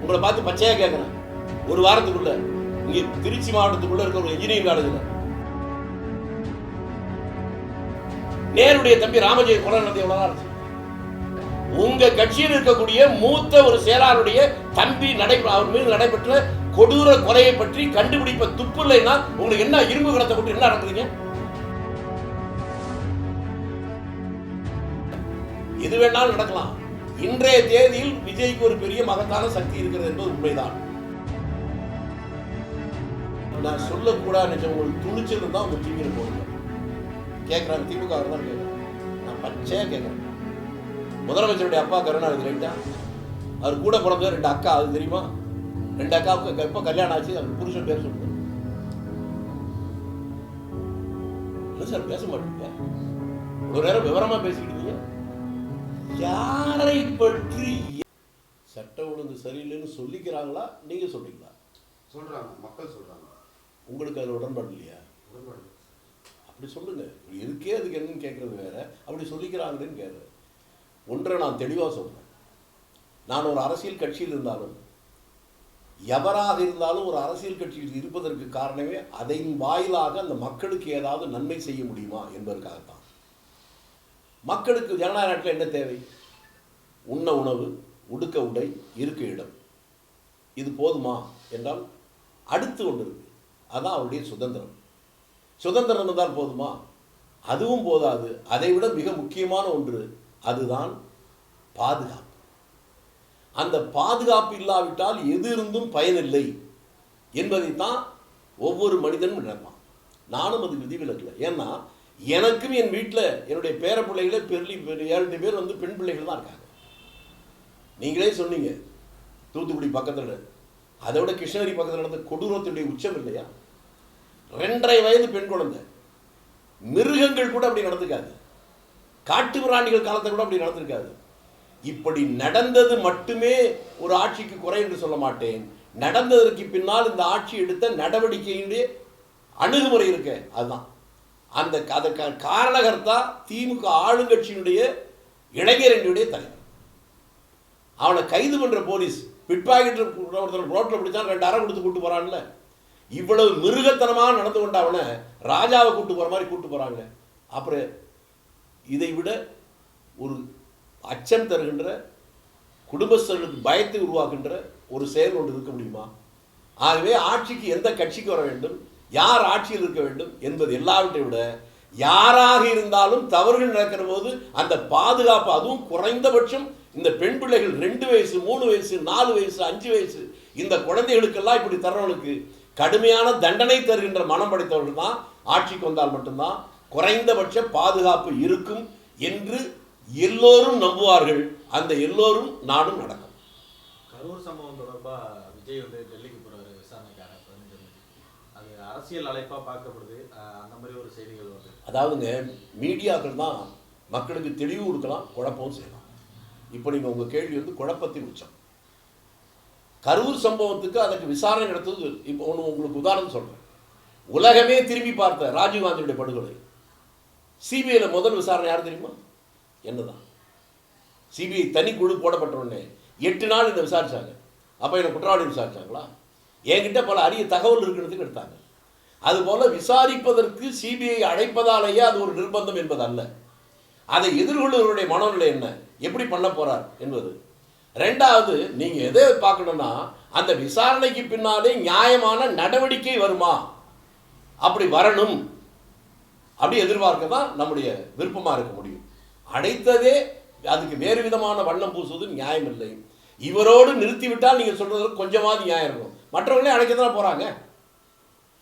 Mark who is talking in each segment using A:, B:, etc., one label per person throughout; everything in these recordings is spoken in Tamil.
A: உங்களை பார்த்து பச்சையாக கேட்குறேன். ஒரு வாரத்துக்குள்ள இங்கே திருச்சி மாவட்டத்துக்குள்ள இருக்க ஒரு இன்ஜினியரிங் காலேஜில் நேருடைய தம்பி ராமஜெயம் கொலை நடந்த எவ்வளவு ஆச்சு? உங்க கட்சியில் இருக்கக்கூடிய மூத்த ஒரு செயலாளருடைய தம்பி அவர் மீது நடைபெற்ற கொடூர கொலையை பற்றி கண்டுபிடிப்ப துப்பு இல்லைன்னா உங்களுக்கு என்ன இரும்பு கடத்தை போட்டு என்ன நடக்குறீங்க? எது வேணாலும் நடக்கலாம். இன்றைய தேதியில் விஜய்க்கு ஒரு பெரிய மகத்தான சக்தி இருக்கிறது என்பது உண்மைதான். நான் சொல்லக்கூடாது, உங்களுக்கு துணிச்சல் இருந்தா உங்க டிவியில் போடுங்க. கேட்கிறாங்க, திமுக தான் கேட்கிறேன். நான் பச்சையா கேட்கிறேன். முதலமைச்சருடைய அப்பா கருணாநிதி ரைட்டா? அவர் கூட பிறந்த 2 அக்கா, அது தெரியுமா? 2 அக்காவுக்கு எப்ப கல்யாணம் ஆச்சு? அவர் புருஷன் பேர் சொல்லுங்க. என்ன சார் பேச மாட்டீங்க? ஒரு நேரம் விவரமா பேசிக்கிட்டீங்க. யாரை பற்றி சட்ட ஒழுங்கு சரியில்லைன்னு சொல்லிக்கிறாங்களா, நீங்க சொல்றீங்களா?
B: சொல்றாங்க, மக்கள் சொல்றாங்க.
A: உங்களுக்கு அது உடன்பாடு இல்லையா? அப்படி சொல்லுங்க. இருக்கே அதுக்கு என்னன்னு கேட்கறது வேற, அப்படி சொல்லிக்கிறாங்கன்னு கேட்குறேன். ஒன்றை நான் தெளிவாக சொல்றேன். நான் ஒரு அரசியல் கட்சியில் இருந்தாலும், எவராக இருந்தாலும் ஒரு அரசியல் கட்சியில் இருப்பதற்கு காரணமே அதன் வாயிலாக அந்த மக்களுக்கு ஏதாவது நன்மை செய்ய முடியுமா என்பதற்காகத்தான். மக்களுக்கு ஜனநாயக நாட்டில் என்ன தேவை? உண்ண உணவு, உடுக்க உடை, இருக்க இடம். இது போதுமா என்றால் அடுத்து ஒன்று இருக்கு. அதான் அவருடைய சுதந்திரம். சுதந்திரம் இருந்தால் போதுமா? அதுவும் போதாது. அதை விட மிக முக்கியமான ஒன்று, அதுதான் பாதுகாப்பு. அந்த பாதுகாப்பு இல்லாவிட்டால் எது இருந்தும் பயனில்லை என்பதைத்தான் ஒவ்வொரு மனிதனும் நினைப்பான். நானும் அது விதிவிலக்கில்லை. ஏன்னா எனக்கும் என் வீட்டில் என்னுடைய பேர பிள்ளைகளே 7-8 பேர் வந்து பெண் பிள்ளைகள் தான் இருக்காங்க. நீங்களே சொன்னீங்க, தூத்துக்குடி பக்கத்தில், அதை விட கிருஷ்ணகிரி பக்கத்தில் நடந்த கொடூரத்துடைய உச்சம் இல்லையா? 2.5 வயது பெண் குழந்தை. மிருகங்கள் கூட அப்படி நடந்துக்காது. காட்டு பிராணிகள் காலத்தை கூட அப்படி நடந்திருக்காது. இப்படி நடந்தது மட்டுமே ஒரு ஆட்சிக்கு குறை என்று சொல்ல மாட்டேன். நடந்ததற்கு பின்னால் இந்த ஆட்சி எடுத்த நடவடிக்கையினுடைய அணுகுமுறை இருக்க, அதுதான் அந்த அதற்கான காரணகர்த்தா திமுக ஆளுங்கட்சியினுடைய இளைஞரனுடைய தலைவர். அவனை கைது பண்ற போலீஸ் பிட்பாக்கெட் ஒருத்தர் ரோட்டில் பிடிச்சான், 2 அறை கொடுத்து கூட்டு போறான்ல. இவ்வளவு மிருகத்தனமாக நடந்து கொண்ட அவனை ராஜாவை கூட்டு போற மாதிரி கூட்டு போறாங்க. அப்புறம் இதை விட ஒரு அச்சம் தருகின்ற, குடும்பஸ்தர்களுக்கு பயத்தை உருவாக்குகின்ற ஒரு செயல் ஒன்று இருக்க முடியுமா? ஆகவே ஆட்சிக்கு எந்த கட்சிக்கு வர வேண்டும், யார் ஆட்சியில் இருக்க வேண்டும் என்பது எல்லாவற்றை விட, யாராக இருந்தாலும் தவறுகள் நடக்கிற போது அந்த பாதுகாப்பு, அதுவும் குறைந்தபட்சம் இந்த பெண் பிள்ளைகள் 2 வயசு 3 வயசு 4 வயசு 5 வயசு இந்த குழந்தைகளுக்கெல்லாம் இப்படி தர்றவர்களுக்கு கடுமையான தண்டனை தருகின்ற மனம் படைத்தவர்கள் தான் ஆட்சிக்கு வந்தால் மட்டும்தான் குறைந்தபட்ச பாதுகாப்பு இருக்கும் என்று எல்லோரும் நம்புவார்கள். அந்த எல்லோரும் நாடும் நடக்கும்.
C: கரூர் சம்பவம் தொடர்பாக விஜய் வந்து டெல்லிக்கு போறாரு விசாரணைக்காக. 15 அது அரசியல் அழைப்பா பார்க்கப்படுது. அந்த மாதிரி ஒரு செய்திகள் வருது.
A: அதாவதுங்க, மீடியாக்கள் தான் மக்களுக்கு தெளிவு கொடுக்கலாம், குழப்பமும் செய்யலாம். இப்போ நீங்கள் உங்கள் கேள்வி வந்து குழப்பத்தின் உச்சம். கரூர் சம்பவத்துக்கு அதற்கு விசாரணை நடத்துவது, இப்போ ஒன்று உங்களுக்கு உதாரணம் சொல்கிறேன். உலகமே திரும்பி பார்த்த ராஜீவ்காந்தியுடைய படுகொலை, சிபிஐயில் முதல் விசாரணை யார் தெரியுமா? என்னதான் சிபிஐ தனி குழு போடப்பட்ட உடனே 8 நாள் இந்த விசாரிச்சாங்க. அப்போ என்ன குற்றவாளி விசாரிச்சாங்களா? என்கிட்ட பல அரிய தகவல் இருக்கிறதுக்கு எடுத்தாங்க. அதுபோல விசாரிப்பதற்கு சிபிஐ அழைப்பதாலேயே அது ஒரு நிர்பந்தம் என்பது அல்ல. அதை எதிர்கொள்வதனுடைய மனநிலை என்ன, எப்படி பண்ண போறார் என்பது. 2வது, நீங்க எதை பார்க்கணும்னா அந்த விசாரணைக்கு பின்னாலே நியாயமான நடவடிக்கை வருமா? அப்படி வரணும், அப்படி எதிர்பார்க்க தான் நம்முடைய விருப்பமா இருக்க முடியும். அடைத்ததே அதுக்கு வேறு விதமான வண்ணம் பூசுவது நியாயம் இல்லை. இவரோடு நிறுத்திவிட்டால் நீங்க சொல்றது கொஞ்சமாவது நியாயம் இருக்கும். மற்றவங்களே அடைக்கத்தான் போறாங்க.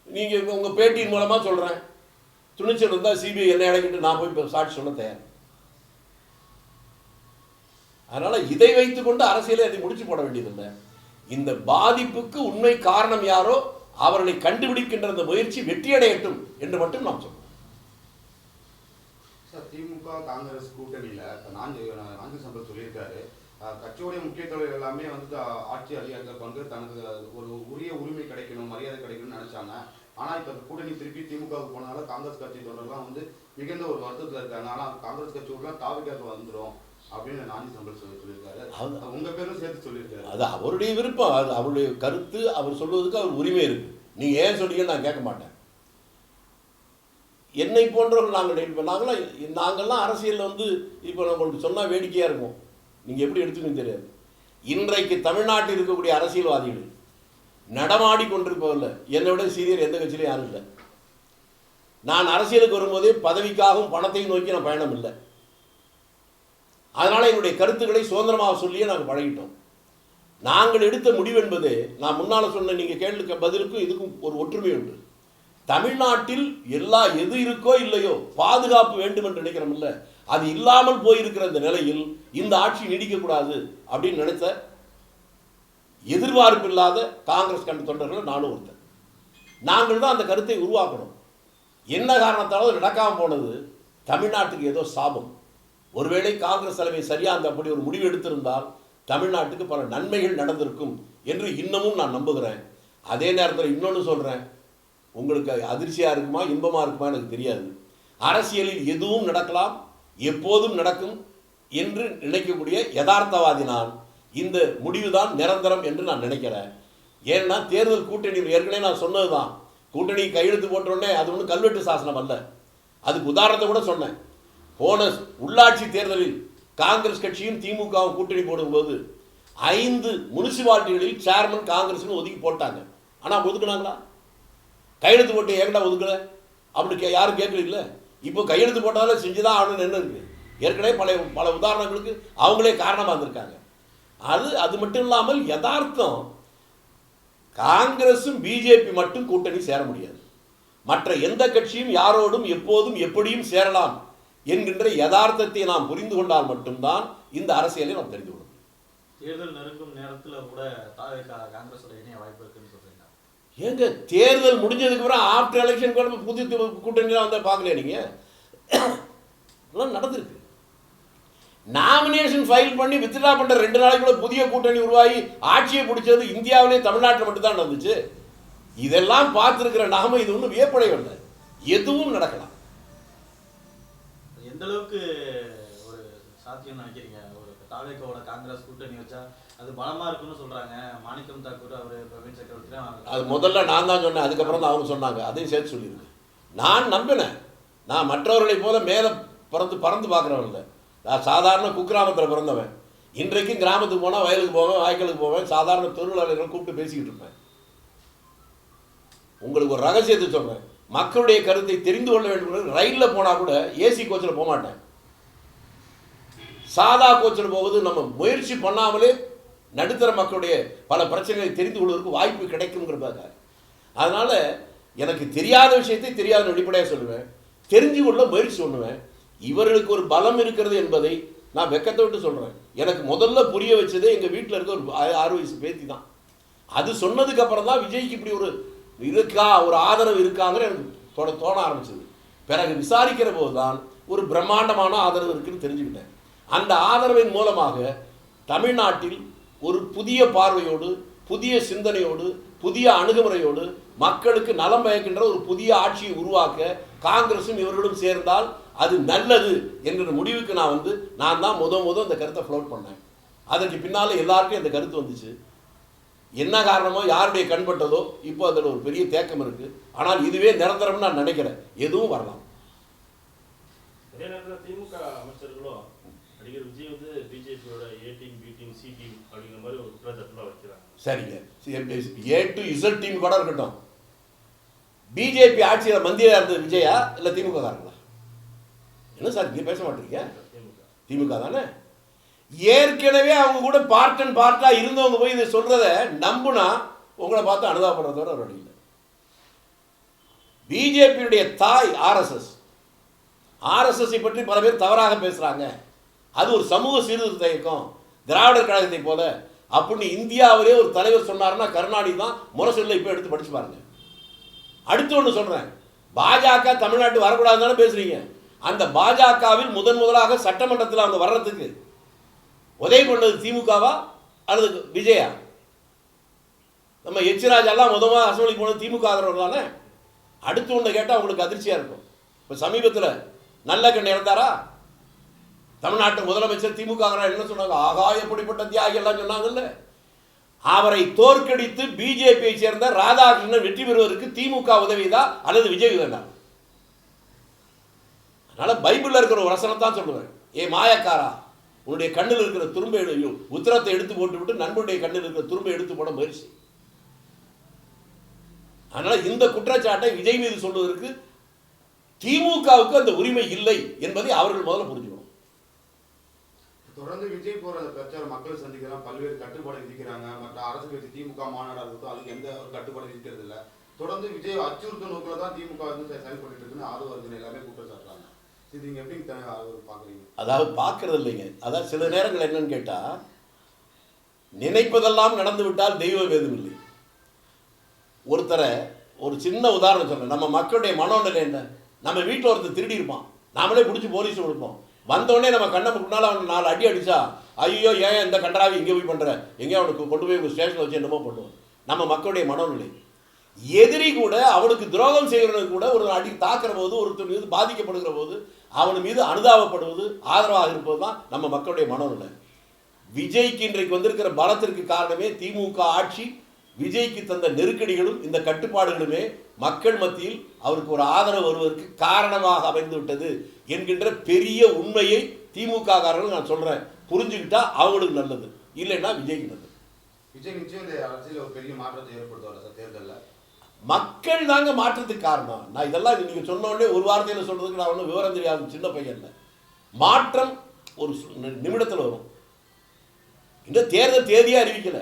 A: நீங்க உங்க பேட்டியின் மூலமா சொல்றேன், துணிச்சல் இருந்தால் சிபிஐ என்ன அடைக்கிட்டு நான் போய் சாட்சி சொல்ல தயார். அதனால இதை வைத்துக்கொண்டு அரசியலை அதை முடிச்சு போட வேண்டியதில்லை. இந்த பாதிப்புக்கு உண்மை காரணம் யாரோ அவர்களை கண்டுபிடிக்கின்ற அந்த முயற்சி வெற்றியடையட்டும் என்று மட்டும் நாம் சொல்றோம்.
B: திமுக காங்கிரஸ் கூட்டணியில நான்கு சம்பத் சொல்லியிருக்காரு, கட்சியோடைய முக்கிய தலைவர் எல்லாமே வந்து ஆட்சி அதிகாரத்தில் பங்கு தனக்கு ஒரு உரிய உரிமை கிடைக்கணும், மரியாதை கிடைக்கணும்னு நினைச்சாங்க. ஆனா இப்ப கூட்டணி திருப்பி திமுகவுக்கு போனதால காங்கிரஸ் கட்சி தொடர்லாம் வந்து மிகுந்த ஒரு வருத்தத்தில் இருக்காங்க. ஆனா காங்கிரஸ் கட்சியோட தாவிக்காக வந்துடும், அப்படின்னு நாஞ்சி சம்பத் சொல்லியிருக்காரு. உங்க பேரும் சேர்த்து சொல்லியிருக்காரு.
A: அது அவருடைய விருப்பம், அது அவருடைய கருத்து, அவர் சொல்வதற்கு அவர் உரிமை இருக்கு. நீங்க ஏன் சொன்னீங்கன்னு நான் கேட்க மாட்டேன். என்னை போன்றவர்கள் நாங்கள்லாம் அரசியலில் வந்து இப்போ உங்களுக்கு சொன்னால் வேடிக்கையாக இருக்கும், நீங்கள் எப்படி எடுத்துக்கணும் தெரியாது. இன்றைக்கு தமிழ்நாட்டில் இருக்கக்கூடிய அரசியல்வாதிகள் நடமாடி கொண்டிருப்பதில்லை. என்னை விட சீனியர் எந்த கட்சியிலும் யாரும் இல்லை. நான் அரசியலுக்கு வரும்போதே பதவிக்காகவும் பணத்தையும் நோக்கி நான் பயணம் இல்லை. அதனால் என்னுடைய கருத்துக்களை சுதந்திரமாக சொல்லியே நாங்கள் பழகிட்டோம். நாங்கள் எடுத்த முடிவு என்பது, நான் முன்னால் சொன்ன நீங்கள் கேள்விக்கு பதிலுக்கும் இதுக்கும் ஒரு ஒற்றுமை உண்டு. தமிழ்நாட்டில் எது இருக்கோ இல்லையோ பாதுகாப்பு வேண்டும் என்று நினைக்கிறோம்ல, அது இல்லாமல் போயிருக்கிற இந்த நிலையில் இந்த ஆட்சி நீடிக்கக்கூடாது அப்படின்னு நினைத்த எதிர்பார்ப்பு இல்லாத காங்கிரஸ் கண்ட தொண்டர்கள் நானும் ஒருத்தர். நாங்கள் தான் அந்த கருத்தை உருவாக்கணும். என்ன காரணத்தாலும் நடக்காமல் போனது தமிழ்நாட்டுக்கு ஏதோ சாபம். ஒருவேளை காங்கிரஸ் தலைமை சரியாக அந்த அப்படி ஒரு முடிவு எடுத்திருந்தால் தமிழ்நாட்டுக்கு பல நன்மைகள் நடந்திருக்கும் என்று இன்னமும் நான் நம்புகிறேன். அதே நேரத்தில் இன்னொன்று சொல்கிறேன், உங்களுக்கு அதிர்ச்சியாக இருக்குமா இன்பமாக இருக்குமா எனக்கு தெரியாது. அரசியலில் எதுவும் நடக்கலாம், எப்போதும் நடக்கும் என்று நினைக்கக்கூடிய யதார்த்தவாதி நான். இந்த முடிவு தான் நிரந்தரம் என்று நான் நினைக்கிறேன். ஏன்னா தேர்தல் கூட்டணி ஏற்கனவே நான் சொன்னது தான், கூட்டணி கையெழுத்து போட்டோடனே அது ஒன்றும் கல்வெட்டு சாசனம் அல்ல. அதுக்கு உதாரணத்தை கூட சொன்னேன். போன உள்ளாட்சி தேர்தலில் காங்கிரஸ் கட்சியும் திமுகவும் கூட்டணி போடும்போது 5 முனிசிபாலிட்டிகளில் சேர்மன் காங்கிரஸ்னு ஒதுக்கி போட்டாங்க. ஆனால் ஒதுக்குனாங்களா? கையெழுத்து போட்டு ஏங்கடா ஒதுக்கல அப்படி யாரும் கேட்கல. இப்போ கையெழுத்து போட்டாலும் செஞ்சுதான் ஆகணும்னு என்ன இருக்கு? ஏற்கனவே பல உதாரணங்களுக்கு அவங்களே காரணமாக இருந்திருக்காங்க. அது மட்டும் இல்லாமல் யதார்த்தம், காங்கிரஸும் பிஜேபி மட்டும் கூட்டணி சேர முடியாது. மற்ற எந்த கட்சியும் யாரோடும் எப்போதும் எப்படியும் சேரலாம் என்கின்ற யதார்த்தத்தை நாம் புரிந்து கொண்டால் மட்டும்தான் இந்த அரசியலை நாம் தெரிந்து கொள்ள முடியும்.
C: தேர்தல் நெருங்கும் நேரத்தில் கூட காங்கிரஸோட இணைய வாய்ப்பு இருக்குன்னு சொல்றீங்க.
A: ஏங்க தேர்தல் முடிஞ்சதுக்கு அப்புறம் ஆஃப்டர் எலெக்ஷன் கூட புது கூட்டணிலாம் வந்து பார்க்கலையா நீங்க? நடந்திருக்கு. நாமினேஷன் ஃபைல் பண்ணி வித்ட்ரா பண்ற 2 நாளைக்குள்ள புதிய கூட்டணி உருவாகி ஆட்சியை பிடிச்சது இந்தியாவிலே தமிழ்நாட்டில் மட்டும்தான் நடந்துச்சு. இதெல்லாம் பார்த்துருக்கிற நாம இது ஒன்றும் வியப்படையவில்லை. எதுவும் நடக்கலாம்.
C: எந்த அளவுக்கு ஒரு சாத்தியம் நினைக்கிறீங்க? ஒரு தாவேக்காவோட காங்கிரஸ் கூட்டணி வச்சா அது பலமா இருக்குன்னு சொல்றாங்க. மாணிக்கம் தாக்கூர் அவர் பிரவீன் சக்கரவர்த்தி
A: அது முதல்ல நான் தான் சொன்னேன், அதுக்கப்புறம் தான் அவங்க சொன்னாங்க. அதையும் சேர்த்து சொல்லியிருக்கு. நான் நம்பினேன். நான் மற்றவர்களை போல மேலே பறந்து பார்க்குறவன் இல்லை. நான் சாதாரண குக்கிராமத்தில் பிறந்தவன். இன்றைக்கும் கிராமத்துக்கு போனால் வயலுக்கு போவேன், வாய்க்காலுக்கு போவேன், சாதாரண தொழிலாளர்கள் கூப்பிட்டு பேசிக்கிட்டு இருப்பேன். உங்களுக்கு ஒரு ரகசியத்தை சொல்கிறேன், மக்களுடைய கருத்தை தெரிந்து கொள்ள வேண்டும். ரயிலில் போனால் கூட ஏசி கோச்சில் போக மாட்டேன். சாதா கோச்சில் போவது நம்ம முயற்சி பண்ணாமலே நடுத்தர மக்களுடைய பல பிரச்சனைகளை தெரிந்து கொள்வதற்கு வாய்ப்பு கிடைக்குங்கிறதாக. அதனால் எனக்கு தெரியாத விஷயத்தை தெரியாத அடிப்படையாக சொல்லுவேன், தெரிஞ்சு கொள்ள முயற்சி பண்ணுவேன். இவர்களுக்கு ஒரு பலம் இருக்கிறது என்பதை நான் வெக்கத்தை விட்டு சொல்கிறேன். எனக்கு முதல்ல புரிய வச்சதே எங்கள் வீட்டில் இருக்க ஒரு 6 வயசு பேத்தி தான். அது சொன்னதுக்கு அப்புறம் தான் விஜய்க்கு இப்படி ஒரு ஒரு ஆதரவு இருக்காங்கிற எனக்கு தோண ஆரம்பிச்சது. பிறகு விசாரிக்கிற போது தான் ஒரு பிரம்மாண்டமான ஆதரவு இருக்குன்னு தெரிஞ்சுக்கிட்டேன். அந்த ஆதரவின் மூலமாக தமிழ்நாட்டில் ஒரு புதிய பார்வையோடு, புதிய சிந்தனையோடு, புதிய அணுகுமுறையோடு மக்களுக்கு நலம் பயக்கின்ற ஒரு புதிய ஆட்சியை உருவாக்க காங்கிரஸும் இவர்களும் சேர்ந்தால் அது நல்லது என்கிற முடிவுக்கு நான் தான் முத அந்த கருத்தை ஃப்ளோட் பண்ணேன். அதற்கு பின்னால் எல்லாருக்கும் அந்த கருத்து வந்துச்சு. என்ன காரணமோ யாருடைய கண்பட்டதோ இப்போ அதில் ஒரு பெரிய தேக்கம் இருக்கு. ஆனால் இதுவே நிரந்தரம்னு நான் நினைக்கிறேன். எதுவும் வரலாம்.
D: அதே நேரத்தில் திமுக அமைச்சர்களும் நடிகர் விஜய் வந்து பிஜேபியோட A team, B team, C team அப்படிங்கிற மாதிரி ஒரு குற்றச்சாட்டுலாம் வைக்கிறாங்க.
A: சரிங்க, ஏ டு இசட் டீம் கூட இருக்கட்டும். பிஜேபி ஆட்சியில் மந்திரியா இருந்தது விஜயா இல்லை திமுக காரங்களா? என்ன சார் இங்கே பேச மாட்டீங்க? திமுக தானே. ஏற்கனவே அவங்க கூட பார்ட் அண்ட் பார்ட்டா இருந்தவங்க போய் இதை சொல்றத நம்புனா உங்களை பார்த்து அனுதாபப்படுறதோட ஒரு வழி இல்லை. பிஜேபியுடைய தாய் ஆர்எஸ்எஸ் பற்றி பல பேர் தவறாக பேசுறாங்க. அது ஒரு சமூக சீர்திருத்த இயக்கம், திராவிடர் கழகத்தை போல அப்படின்னு இந்தியாவிலே ஒரு தலைவர் சொன்னார்னா கருணாநிதி தான். முரசொல்ல இப்போ எடுத்து படிச்சு பாருங்க. அடுத்து ஒன்று சொல்றேன், பாஜக தமிழ்நாட்டு வரக்கூடாதுன்னு தானே பேசுறீங்க. அந்த பாஜகவில் முதலாக சட்டமன்றத்தில் அவங்க வர்றதுக்கு உதவி பண்ணது திமுகவா அல்லது விஜயா? நம்ம எச்ராஜ் எல்லாம் முதல்ல அசம்பிளி போனது திமுக ஆதரவு தானே. அடுத்து ஒன்று கேட்டால் உங்களுக்கு அதிர்ச்சியாக இருக்கும். இப்போ சமீபத்தில் நல்ல கண்ணு இறந்தாரா? தமிழ்நாட்டு முதலமைச்சர் திமுக என்ன சொன்னாங்க? ஆகா எப்படிப்பட்ட தியாகி எல்லாம் சொன்னாங்கல்ல. அவரை தோற்கடித்து பிஜேபியை சேர்ந்த ராதாகிருஷ்ணன் வெற்றி பெறுவதற்கு திமுக உதவிதா அல்லது விஜய் உதவிதா? அதனால பைபிள்ல இருக்கிற ஒரு வசனத்தான் சொல்லுவேன். ஏ மாயக்காரா, உன்னுடைய கண்ணில் இருக்கிற துரும்பை உத்திரத்தை எடுத்து போட்டு விட்டு நண்பனுடைய கண்ணில் இருக்கிற துரும்பை எடுத்து போட முயற்சி. அதனால இந்த குற்றச்சாட்டை விஜய் மீது சொல்வதற்கு திமுகவுக்கு அந்த உரிமை இல்லை என்பதை அவர்கள் முதல்ல புரிஞ்சுக்கணும்.
B: தொடர்ந்து விஜய் போற பிரச்சாரம் மக்களை சந்திக்கலாம், பல்வேறு கட்டுப்பாடு விதிக்கிறாங்க. மற்ற அரசு கட்சி திமுக மாநாடா இருக்கட்டும், அதுக்கு எந்த ஒரு கட்டுப்பாடு விதிக்கிறது இல்லை. தொடர்ந்து விஜய் அச்சுறுத்தல் நோக்கில தான் திமுக வந்து செயல்பட்டு இருக்குன்னு ஆதரவு எல்லாமே குற்றம் சாட்டுறாங்க. இது நீங்க எப்படி பாக்குறீங்க?
A: அதாவது பார்க்கறது இல்லைங்க. அதாவது சில நேரங்கள் என்னன்னு கேட்டா, நினைப்பதெல்லாம் நடந்து விட்டால் தெய்வம் ஏதும் இல்லை. ஒருத்தரை ஒரு சின்ன உதாரணம் சொல்றேன். நம்ம மக்களுடைய மனோநிலை என்ன? நம்ம வீட்டில் ஒருத்தர் திருடி இருப்பான், நாமளே பிடிச்சி போலீஸ் கொடுப்போம். வந்தோடனே நம்ம கண்ணை முன்னால அவனுக்கு 4 அடி அடிச்சா, ஐயோ ஏன் இந்த கண்டராவி இங்கே போய் பண்ற, எங்கேயும் அவனுக்கு கொண்டு போய் ஸ்டேஷனில் வச்சு என்னமோ பண்ணுவோம். நம்ம மக்களுடைய மனோநிலை. எதிரி கூட அவனுக்கு துரோகம் செய்கிறவனுக்கு கூட ஒரு அடி தாக்குற போது, ஒருத்தர் மீது பாதிக்கப்படுகிற போது அவன் மீது அனுதாபப்படுவது, ஆதரவாக இருப்பது தான் நம்ம மக்களுடைய மனோநிலை. விஜய்க்கு இன்றைக்கு வந்திருக்கிற பலத்திற்கு காரணமே திமுக ஆட்சி, விஜய்க்கு தந்த நெருக்கடிகளும் இந்த கட்டுப்பாடுகளுமே மக்கள் மத்தியில் அவருக்கு ஒரு ஆதரவு வருவதற்கு காரணமாக அமைந்து விட்டது என்கின்ற பெரிய உண்மையை திமுக காரர்கள் நான் சொல்றேன். புரிஞ்சுக்கிட்டா அவங்களுக்கு நல்லது, இல்லைன்னா விஜய்க்கு நல்லது.
B: விஜய் நிச்சயம் இந்த அரசியல் ஒரு பெரிய மாற்றத்தை ஏற்படுத்துவார் சார் தேர்தலில்.
A: மக்கள் தாங்க மாற்றத்துக்கு காரணம். நான் இதெல்லாம் நீங்க சொன்ன உடனே ஒரு வார்த்தையில் சொல்றதுக்கு நான் ஒன்றும் விவரம் தெரியாத சின்ன பையன் இல்லை. மாற்றம் ஒரு நிமிடத்தில் வரும். இந்த தேர்தல் தேதியே அறிவிக்கல,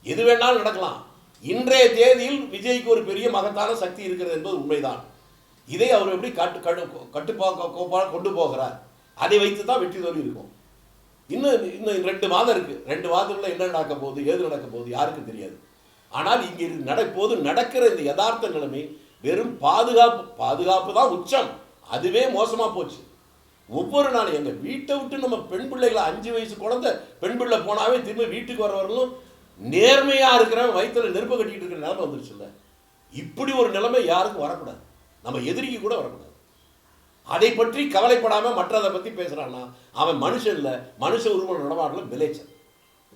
A: எது வேணாலும் நடக்கலாம். இன்றைய தேதியில் விஜய்க்கு ஒரு பெரிய மகத்தான சக்தி இருக்கிறது என்பது உண்மைதான். இதை அவர் எப்படி கட்டுப்பாடு கொண்டு போகிறார், அதை வைத்து தான் வெற்றி தோல்வி இருக்கும். இன்னும் 2 மாதம் இருக்கு. 2 மாதத்துக்குள்ள என்ன நடக்க போகுது, ஏது நடக்க போகுது யாருக்கும் தெரியாது. ஆனால் இங்கே நடக்கிற இந்த யதார்த்த நிலைமை வெறும் பாதுகாப்பு தான் உச்சம். அதுவே மோசமா போச்சு. ஒவ்வொரு நாளும் எங்க வீட்டை விட்டு நம்ம பெண் பிள்ளைகளை 5 வயசு குழந்தை பெண் பிள்ளை போனாவே திரும்ப வீட்டுக்கு வரவர்களும் நேர்மையா இருக்கிறவன் வயிற்றுல நெருப்பு கட்டிக்கிட்டு இருக்கிற நிலைமை வந்துருச்சுல்ல. இப்படி ஒரு நிலைமை யாருக்கும் வரக்கூடாது, நம்ம எதிரிக்கு கூட வரக்கூடாது. அதை பற்றி கவலைப்படாம மற்றதை பத்தி பேசுறான்னா அவன் மனுஷன் இல்ல, மனுஷ உரிமை நடமாடல விளைச்சல்.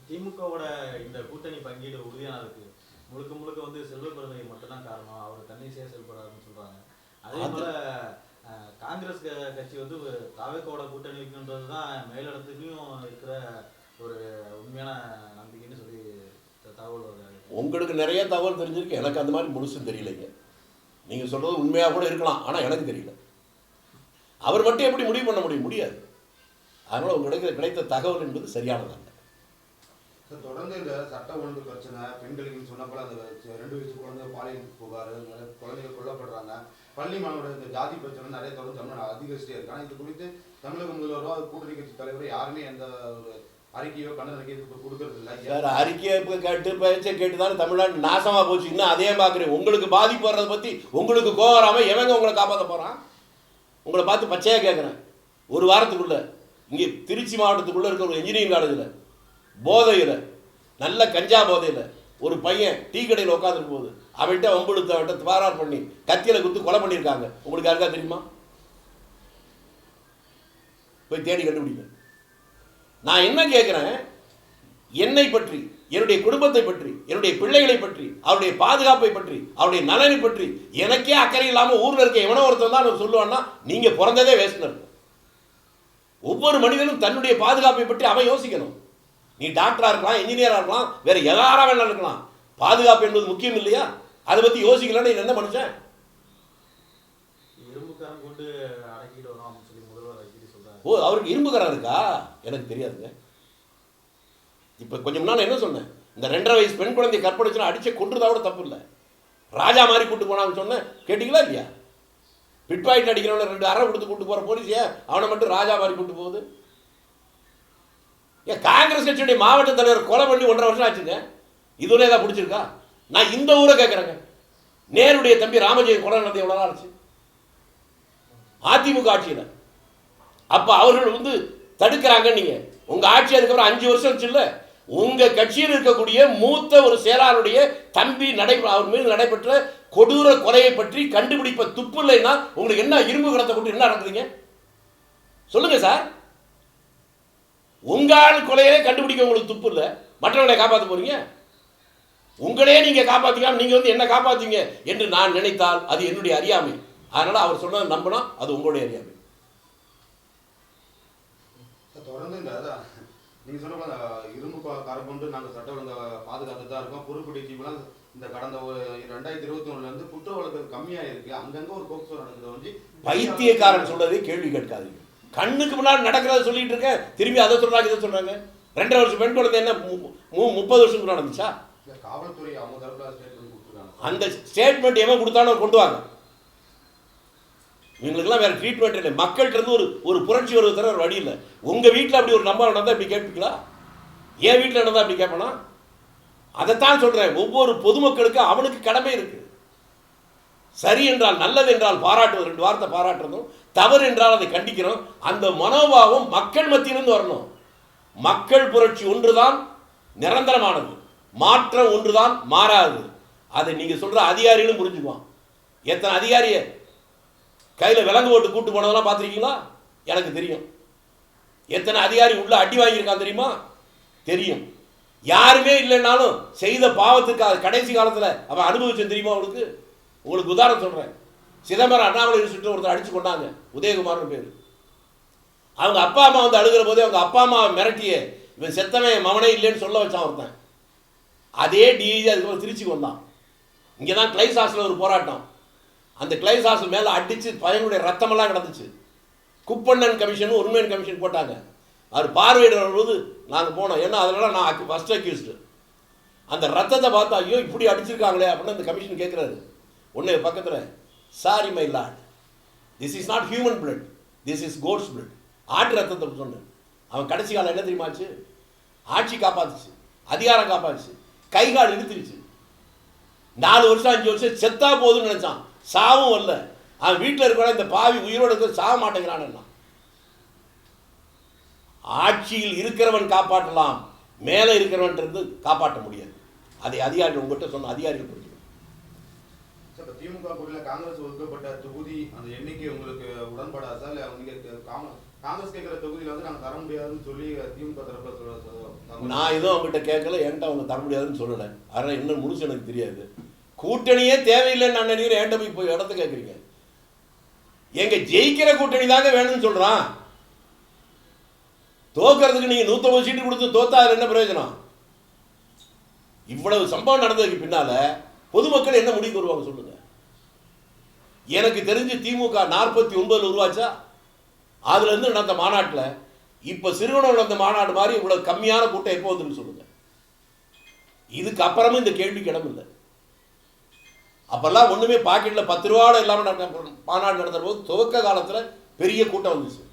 C: திமுகவோட இந்த கூட்டணி பங்கீடு உறுதியானதுக்கு முழுக்க வந்து செல்வ பெருமை மட்டும்தான் காரணம். அவர் தன்னிச்சையா செயல்படாதுன்னு சொல்றாங்க. அதே போல காங்கிரஸ் கட்சி வந்து தாவேக்காவோட கூட்டணி வைக்கின்றதுதான் மேலிடத்துக்கும் இருக்கிற ஒரு உண்மையான நம்பிக்கைன்னு சொல்லி தகவல் வருது.
A: உங்களுக்கு நிறைய தகவல் தெரிஞ்சிருக்கு, எனக்கு அந்த மாதிரி முழுசும் தெரியலைங்க. நீங்க சொல்றது உண்மையாக கூட இருக்கலாம், ஆனா எனக்கு தெரியல. அவர் மட்டும் எப்படி முடிவு பண்ண முடியாது. அதனால உங்களுக்கு கிடைத்த தகவல் என்பது சரியானதல்ல.
B: தொடர்ந்து இந்த சட்ட ஒழுங்கு பிரச்சனை, பெண்களுக்கு சொன்னப்பல அந்த 2 வயசு குழந்தை பாலியல் புகார், குழந்தைகள் கொல்லப்படுறாங்க, பள்ளி மாணவர்கள் இந்த ஜாதி பிரச்சனை நிறைய தொடர்ந்து தமிழ்நாடு அதிகரிச்சுட்டே இருக்காங்க. இது குறித்து தமிழக முதல்வரோ கூட்டணி கட்சி தலைவரோ யாருமே எந்த ஒரு அறிக்கையோ கண்டன அறிக்கையோ கொடுக்கறது இல்லை. வேற
A: அறிக்கையை பேச்சை கேட்டுதான் தமிழ்நாடு நாசமா போச்சு. இன்னும் அதே பார்க்குறேன். உங்களுக்கு பாதிப்பு வர்றதை பத்தி உங்களுக்கு கோவம் வராம எவங்க உங்களை காப்பாற்ற போறான்? உங்களை பார்த்து பச்சையா கேட்குறேன். ஒரு வாரத்துக்குள்ள இங்கே திருச்சி மாவட்டத்துக்குள்ள இருக்கிற ஒரு இன்ஜினியரிங் காலேஜில் போதையில், நல்ல கஞ்சா போதையில் ஒரு பையன் டீ கடையில் உட்காந்துருக்கும் போது அவன்கிட்ட வம்புழுத்து அவன்கிட்ட தகராறு பண்ணி கத்தியில குத்து கொலை பண்ணியிருக்காங்க. உங்களுக்கு யாருக்கா தெரியுமா? போய் தேடி கண்டுபிடிங்க. நான் என்ன கேட்குறேன், என்னை பற்றி, என்னுடைய குடும்பத்தை பற்றி, என்னுடைய பிள்ளைகளை பற்றி, அவருடைய பாதுகாப்பை பற்றி, அவருடைய நலனை பற்றி எனக்கே அக்கறை இல்லாமல் ஊரில் இருக்க எவனோ ஒருத்தன் தான் சொல்லுவான்னா நீங்க பிறந்ததே வேஸ்ட். ஒவ்வொரு மனிதனும் தன்னுடைய பாதுகாப்பை பற்றி அவன் யோசிக்கணும். நீ டாக்டரா இருக்கலாம், இன்ஜினியரா இருக்கலாம், வேற யாரா வேணாலும் இருக்கலாம். பாதுகாப்பு என்பது முக்கியம் இல்லையா? அதை பத்தி யோசிக்கலன்னா என்ன மனுஷன்?
C: இரும்புக்காரன் கொண்டு அடக்கிட்டு வரோம் அப்படின்னு சொல்லி முதல்வர் அடிக்கடி சொல்றாரு.
A: ஓ, அவருக்கு இரும்புக்காரன் இருக்கா? எனக்கு தெரியாதுங்க. இப்ப கொஞ்சம் முன்னால என்ன சொன்னேன், இந்த 2.5 வயசு பெண் குழந்தை கற்பழிச்சுனா அடிச்ச கொன்றதா கூட தப்பு இல்லை. ராஜா மாதிரி கூட்டு போனான்னு சொன்னேன், கேட்டீங்களா இல்லையா? பிட் பாயிண்ட் அடிக்கிறவன 2 அறை கொடுத்து கூட்டு போற போலீஸ் அவனை மட்டும் ராஜா மாதிரி கூட்டு போகுது. ஏன் காங்கிரஸ் கட்சியுடைய மாவட்ட தலைவர் கொலை பண்ணி 1.5 வருஷம் ஆச்சுங்க. இதுவரை ஏதாவது பிடிச்சிருக்கா? நான் இந்த ஊரை கேட்குறேங்க. நேருடைய தம்பி ராமஜெயம் கொலை நடந்த எவ்வளோ நாள் ஆச்சு? அதிமுக ஆட்சியில். அப்போ அவர்கள் வந்து தடுக்கிறாங்க. நீங்க உங்க ஆட்சி அதுக்கப்புறம் 5 வருஷம் ஆச்சு இல்லை? உங்க கட்சியில் இருக்கக்கூடிய மூத்த ஒரு செயலாளருடைய தம்பி அவர் மீது நடைபெற்ற கொடூர கொலையை பற்றி கண்டுபிடிப்ப துப்பு இல்லைன்னா உங்களுக்கு என்ன இரும்பு கடத்தை கொண்டு என்ன நடக்குதுங்க? சொல்லுங்க சார். உங்கள் கொலையிலே கண்டுபிடிக்க உங்களுக்கு துப்பு இல்லை, மற்றவங்களை காப்பாற்ற போறீங்க. உங்களே நீங்க காப்பாற்றிக்காம நீங்க வந்து என்ன காப்பாத்தீங்க என்று நான் நினைத்தால் அது என்னுடைய அறியாமை. அதனால அவர் சொன்னதை நம்பினா அது உங்களுடைய அறியாமை.
B: தொடர்ந்து நீங்க சொன்ன இரும்பு காரப்பொண்டு நாங்கள் சட்ட ஒழுங்கை பாதுகாத்து தான் இருக்கோம். பொறுப்பு டிஜிபிலாம் இந்த கடந்த ஒரு 2021 குற்ற வழக்கு கம்மியாக இருக்கு. அங்கங்க ஒரு போக்சோ நடக்குது வந்து
A: பைத்தியக்காரன் சொல்றதே கேள்வி கேட்காதீங்க. கண்ணுக்கு முன்னாடி நடக்கிறத சொல்லிட்டு இருக்கேன், திரும்பி அதை சொல்றாங்க இதை சொல்றாங்க. 2.5 வருஷம் பெண் குழந்தை என்ன 30 வருஷத்துக்கு நடந்துச்சா?
B: காவல்துறை அவங்க தரப்புல ஸ்டேட்மெண்ட் கொடுத்துருக்காங்க.
A: அந்த ஸ்டேட்மெண்ட் எவன் கொடுத்தானோ கொண்டு வாங்க. இவங்களுக்குலாம் வேற ட்ரீட்மெண்ட் இல்லை. மக்கள்கிட்ட இருந்து ஒரு புரட்சி வருவது தர ஒரு வழி இல்லை. உங்க வீட்டில் அப்படி ஒரு நம்பர் நடந்தால் இப்படி கேட்பீங்களா? என் வீட்டில் நடந்தால் அப்படி கேட்பனா? அதைத்தான் சொல்றேன். ஒவ்வொரு பொதுமக்களுக்கும் அவனுக்கு கடமை இருக்கு. சரி என்றால் நல்லது என்றால் பாராட்டுவது, 2 வார்த்தை பாராட்டுறதும், தவறு என்றால் அதை கண்டிக்கிறோம். அந்த மனோபாவம் மக்கள் மத்தியிலிருந்து வரணும். மக்கள் புரட்சி ஒன்றுதான் நிரந்தரமானது, மாற்றம் ஒன்றுதான் மாறாது. அதை நீங்க சொல்ற அதிகாரிகளும் புரிஞ்சுக்குவான். எத்தனை அதிகாரிய கையில் விலங்கு போட்டு கூட்டு போனதெல்லாம் பார்த்துருக்கீங்களா? எனக்கு தெரியும். எத்தனை அதிகாரி உள்ள அடி வாங்கியிருக்கான் தெரியுமா? தெரியும். யாருமே இல்லைன்னாலும் செய்த பாவத்துக்கு கடைசி காலத்தில் அவன் அனுபவிச்சது தெரியுமா உங்களுக்கு? உங்களுக்கு உதாரணம் சொல்கிறேன். சிதம்பரம் அண்ணாமலை யூனிவர்சிட்டி ஒருத்தர் அடிச்சு கொண்டாங்க, உதயகுமார்னு பேர். அவங்க அப்பா அம்மா வந்து அழுகிற போதே அவங்க அப்பா அம்மா மிரட்டிய இவன் செத்தவன் மவனே இல்லைன்னு சொல்ல வச்சான் ஒருத்தன். அதே டிஐஜி அதுக்கப்புறம் திருச்சிக்கு வந்தான். இங்கே தான் கிளைஸ் ஹாஸ்டலில் ஒரு போராட்டம். அந்த கிளைஸ் ஹாஸ்டல் மேலே அடித்து பையனுடைய ரத்தமெல்லாம் கிடந்துச்சு. குப்பண்ணன் கமிஷன் உண்மையின் கமிஷன் போட்டாங்க. அவர் பார்வையிடுற போது நாங்கள் போனோம். ஏன்னா அதனால நான் ஃபர்ஸ்ட் அக்யூஸ்டு. அந்த ரத்தத்தை பார்த்தா ஐயோ இப்படி அடிச்சிருக்காங்களே அப்படின்னு அந்த கமிஷன் கேட்குறாரு. ஒன்று பக்கத்தில், sorry my lord, this is not human blood, this is goat's blood. ஆட்டு ரத்தத்தை சொன்னேன். அவன் கடைசி காலம் என்ன தெரியுமாச்சு? ஆட்சி காப்பாத்துச்சு, அதிகாரம் காப்பாத்துச்சு, கைகால் இழுத்துருச்சு. 4 வருஷம் 5 வருஷம் செத்தா போதுன்னு நினைச்சான். சாவும் வரல. அவன் வீட்டில் இருக்கிற இந்த பாவி உயிரோடு இருக்க சாக மாட்டேங்கிறான். ஆட்சியில் இருக்கிறவன் காப்பாற்றலாம், மேலே இருக்கிறவன் காப்பாற்ற முடியாது. அதை அதிகாரிகள் உங்கள்கிட்ட சொன்ன அதிகாரிகள் புரிஞ்சுக்கணும்.
B: திமுக கூட்டணியில் காங்கிரஸ் ஒதுக்கப்பட்ட தொகுதி அந்த எண்ணிக்கை உங்களுக்கு உடன்படாது சார்? நீங்க காங்கிரஸ் கேட்கிற தொகுதியில் வந்து நாங்கள் தர முடியாதுன்னு சொல்லி திமுக தரப்புல
A: நான் எதுவும் அவங்ககிட்ட கேட்கல, என்கிட்ட அவங்க தர முடியாதுன்னு சொல்லலை. அதனால் இன்னும் முழுசு எனக்கு தெரியாது. கூட்டணியே தேவையில்லைன்னு நான் நினைக்கிறேன். என்கிட்ட போய் இடத்த கேட்குறீங்க. எங்க ஜெயிக்கிற கூட்டணி தாங்க வேணும்னு சொல்றான். தோக்கிறதுக்கு நீங்க 150 சீட்டு கொடுத்து தோத்தா என்ன பிரயோஜனம்? இவ்வளவு சம்பவம் நடந்ததுக்கு பின்னால பொதுமக்கள் என்ன முடிவு வருவாங்க சொல்லுங்க. எனக்கு தெரிஞ்சு திமுக 49 உருவாச்சா? அதுல இருந்து நடந்த மாநாட்டில் இப்ப சிறுவனூர் நடந்த மாநாடு மாதிரி இவ்வளவு கம்மியான கூட்டம் எப்போ வந்துன்னு சொல்லுங்க. இதுக்கு அப்புறமும் இந்த கேள்விக்கு இடம் இல்லை. அப்பெல்லாம் ஒண்ணுமே பாக்கெட்ல 10 ரூபாவோட இல்லாமல் மாநாடு நடந்த போது துவக்க காலத்துல பெரிய கூட்டம் வந்துச்சு.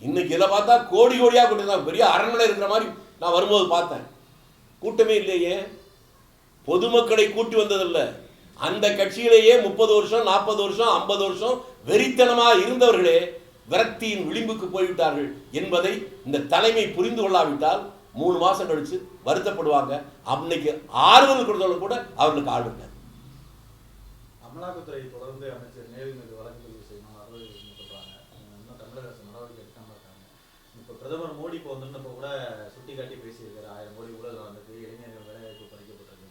A: இன்னைக்கு இதில் பார்த்தா கோடி கோடியா கூட்டம் தான். பெரிய அரண்மனை இருக்கிற மாதிரி நான் வரும்போது பார்த்தேன். கூட்டமே இல்லையே. பொதுமக்களை கூட்டி வந்ததில்லை. அந்த கட்சியிலேயே 30 வருஷம் 40 வருஷம் 50 வருஷம் வெறித்தனமாக இருந்தவர்களே விரக்தியின் விளிம்புக்கு போய்விட்டார்கள் என்பதை இந்த தலைமை புரிந்து கொள்ளாவிட்டால் 3 மாசம் கழிச்சு வருத்தப்படுவாங்க. அன்னைக்கு ஆறுதல் கொடுத்தவங்க கூட அவர்களுக்கு ஆள் இல்லை.
C: அமலாக்கத்துறை தொடர்ந்து அமைச்சர் நேரு மீது வழக்கு பதிவு செய்யணும், அறுவடை சொல்றாங்க. இன்னும் தமிழக அரசு நடவடிக்கை எடுக்காம இருக்காங்க. இப்போ பிரதமர் மோடி இப்போ வந்துருந்தப்போ கூட சுட்டி காட்டி பேசியிருக்காரு, 1000 கோடி ஊழல் நடந்துட்டு இளைஞர்கள் வேலைவாய்ப்பு பறிக்கப்பட்டிருக்கு.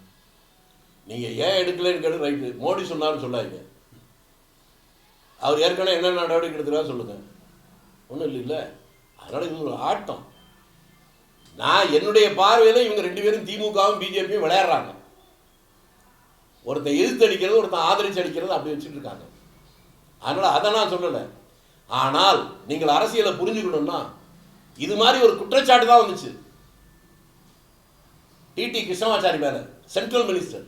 A: நீங்க ஏன் எடுக்கலன்னு கேட்டு ரைட்டு, மோடி சொன்னாலும் சொல்லாங்க. அவர் ஏற்கனவே என்ன நடவடிக்கை எடுத்துக்கிறா சொல்லுங்க. ஒன்றும் இல்லை. அதனால இது ஒரு ஆட்டம். நான் என்னுடைய பார்வையில் இவங்க 2 பேரும் திமுகவும் பிஜேபியும் விளையாடுறாங்க. ஒருத்தன் எதிர்த்து அடிக்கிறது, ஒருத்தன் ஆதரிச்சு அடிக்கிறது அப்படி வச்சுட்டு இருக்காங்க. அதனால அதை நான் சொல்லலை. ஆனால் நீங்கள் அரசியலை புரிஞ்சுக்கணும்னா இது மாதிரி ஒரு குற்றச்சாட்டு தான் வந்துச்சு டிடி கிருஷ்ணமாச்சாரி மேல, சென்ட்ரல் மினிஸ்டர்.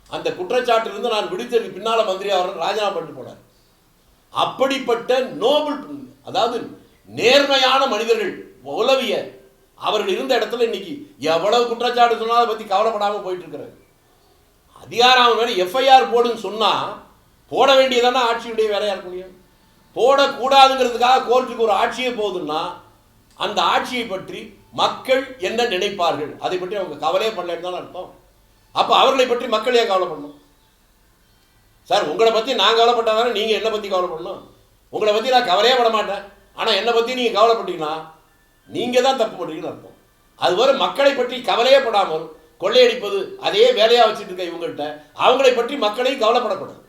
A: அந்த குற்றச்சாட்டிலிருந்து நான் விடுத்ததுக்கு பின்னால மந்திரி அவர்கள் ராஜினாமா பண்ணிட்டு போனார். அப்படிப்பட்ட நோபல், அதாவது நேர்மையான மனிதர்கள் உலவிய அவர்கள் இருந்த இடத்துல இன்னைக்கு எவ்வளவு குற்றச்சாட்டு சொன்னாலும் அதை பற்றி கவலைப்படாமல் போயிட்டு இருக்கிறார். அதிகாரம் வேணும் எஃப்ஐஆர் போடுன்னு சொன்னால் போட வேண்டியதானே ஆட்சியுடைய வேலையாக இருக்க முடியும். போடக்கூடாதுங்கிறதுக்காக கோர்ட்டுக்கு ஒரு ஆட்சியே போகுதுன்னா அந்த ஆட்சியை பற்றி மக்கள் என்ன நினைப்பார்கள் அதை பற்றி அவங்க கவலையே பண்ணலன்னு தானே அர்த்தம். அப்போ அவர்களை பற்றி மக்கள் ஏன் கவலைப்படணும்? சார் உங்களை பற்றி நான் கவலைப்பட்டாதானே நீங்கள் என்னை பற்றி கவலைப்படணும். உங்களை பற்றி நான் கவலையே பட மாட்டேன். ஆனால் என்னை பற்றி நீங்கள் கவலைப்பட்டீங்கன்னா நீங்கள் தான் தப்பு பண்ணுறீங்கன்னு அர்த்தம். அதுவரை மக்களை பற்றி கவலையே படாமல் கொள்ளையடிப்பது அதே வேலையாக வச்சுட்டு இருக்க இவங்கள்ட்ட அவங்களை பற்றி மக்களையும் கவலைப்படக்கூடாது.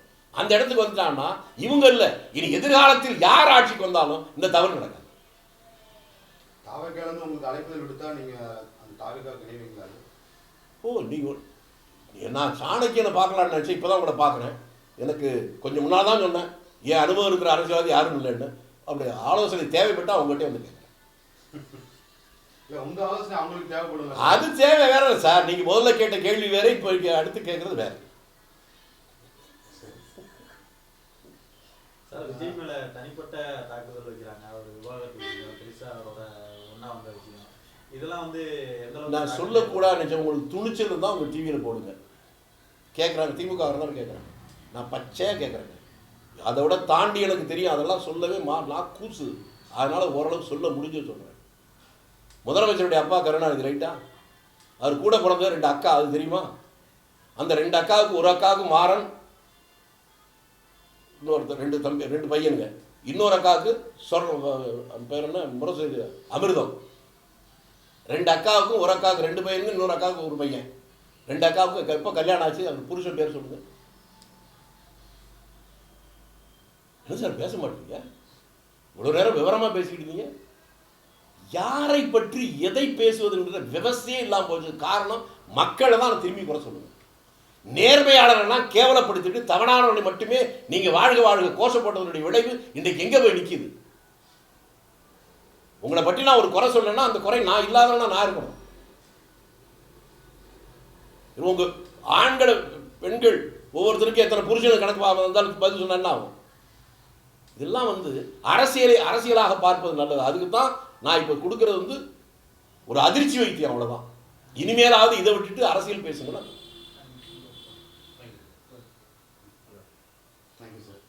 A: அந்த இடத்துக்கு வந்துட்டாங்கன்னா இவங்க இல்லை, இனி எதிர்காலத்தில் யார் ஆட்சிக்கு வந்தாலும் இந்த தவறு நடக்காது.
B: தாவக்கால உங்களுக்கு அழைப்புதல் விடுத்தா நீங்கள் அந்த தாவக்காவுக்கு இணைவீங்களா?
A: நான் சாணக்கியனை பார்க்கலான்னு நினச்சேன், இப்போ தான் உங்களை பார்க்குறேன். எனக்கு கொஞ்சம் முன்னால் தான் சொன்னேன் என் அனுபவம் இருக்கிற அரசியல்வாதி யாரும் இல்லைன்னு. அப்படி ஆலோசனை தேவைப்பட்டால் அவங்ககிட்டே வந்து கேட்குறேன்.
B: உங்கள் ஆலோசனை அவங்களுக்கு தேவைப்படும்.
A: அது தேவை வேற சார். நீங்கள் முதல்ல கேட்ட கேள்வி வேற, இப்போ அடுத்து கேட்குறது வேற.
C: சார் விஜய் மேலே தனிப்பட்ட தாக்குதல் வைக்கிறாங்க, அவர் விவாதத்துக்கு பெருசாக அவரோட ஒன்றா வந்த விஷயம் இதெல்லாம் வந்து
A: நான் சொல்லக்கூடாது நினச்சேன். உங்களுக்கு துணிச்சல் இருந்தால் உங்கள் டிவியில் போடுங்க. கேட்குறாங்க, திமுக இருந்தாலும் கேட்குறாங்க. நான் பச்சையாக கேட்குறேங்க. அதை விட தாண்டி எனக்கு தெரியும், அதெல்லாம் சொல்லவே நான் கூசு. அதனால் ஓரளவுக்கு சொல்ல முடிஞ்சு சொல்கிறேன். முதலமைச்சருடைய அப்பா கருணாநிதி ரைட்டா? அவர் கூட பிறந்த 2 அக்கா, அது தெரியுமா? அந்த 2 அக்காவுக்கு, ஒரு அக்காவுக்கு மாறன், இன்னொருத்தர் 2 தம்பி 2 பையனுங்க. இன்னொரு அக்காவுக்கு பேர் என்ன, முரசு அமிர்தம். 2 அக்காவுக்கும், ஒரு அக்காவுக்கு 2 பையனுங்க, இன்னொரு அக்காவுக்கு 1 பையன். 2 அக்காவுக்கு எப்போ கல்யாணம் ஆச்சு? அந்த புருஷன் பேர் சொல்லுங்க. என்ன சார் பேச மாட்டீங்க? இவ்வளோ நேரம் விவரமாக பேசிக்கிட்டு இருந்தீங்க. யாரை பற்றி எதை பேசுவதுன்ற விவசாயே இல்லாமல் போச்சு. காரணம் மக்களை தான் திரும்பி குறை சொல்லுங்க. நேர்மையாளரெல்லாம் கேவலப்படுத்திட்டு தவறானவனை மட்டுமே நீங்கள் வாழ்க வாழ்க கோஷப்பட்டவனுடைய விளைவு இன்றைக்கு எங்கே போய் நிற்கிது? உங்களை பற்றி நான் ஒரு குறை சொன்னேன்னா அந்த குறை நான் இல்லாதவனா நான் இருக்கணும். உங்க ஆண்களை பெண்கள் ஒவ்வொருத்தருக்கும் எத்தனை புருஷனை கணக்கு வந்தாலும் பதில் சொன்னா ஆகும். இதெல்லாம் அரசியலாக பார்ப்பது நல்லது. அதுக்கு தான் நான் இப்போ கொடுக்கறது ஒரு அதிர்ச்சி வைத்தியம், அவ்வளோதான். இனிமேலாவது இதை விட்டுட்டு அரசியல் பேசுங்கன்னா.
B: Thank you sir.